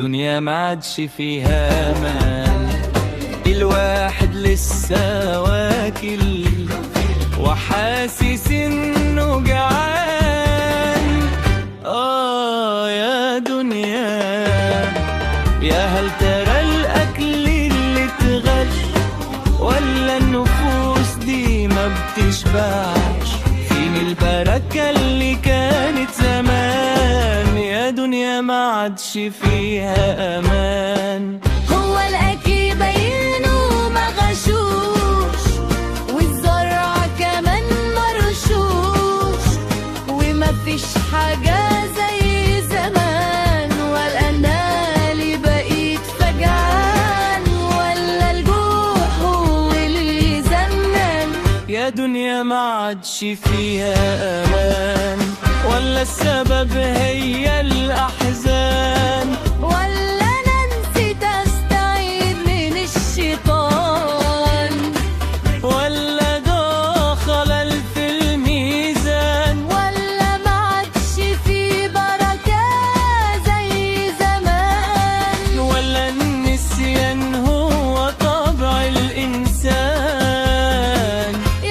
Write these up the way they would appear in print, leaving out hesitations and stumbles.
الدنيا ما عادش فيها امان، الواحد لسه واكل وحاسس انه جعان. يا دنيا، يا هل ترى الاكل اللي اتغش ولا النفوس دي ما بتشبعش؟ فين البركة اللي كانت زمان؟ يا دنيا ما عادش فيها امان. هو الاكل باينه ما غشوش، والزرع كمان مرشوش، وما فيش حاجة زي زمان، ولا انا اللي بقيت فجعان، ولا الجوع هو اللي زنان. يا دنيا ما عادش فيها امان، ولا السبب هي الاحزان، ولا انا نسيت استعيد من الشيطان، ولا ده خلل في الميزان، ولا ما عادش في بركة زي زمان، ولا النسيان هو طبع الانسان.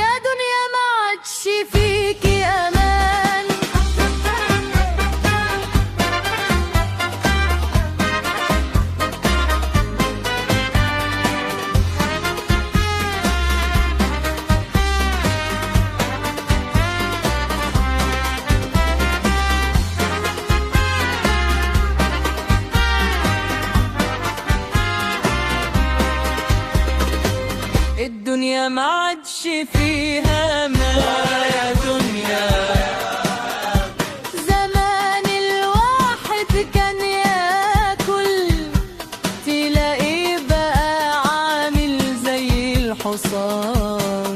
يا دنيا ما عادش فيكي امان. الدنيا ما عادش فيها امان. يا دنيا، زمان الواحد كان ياكل، تلاقيه بقى عامل زي الحصان.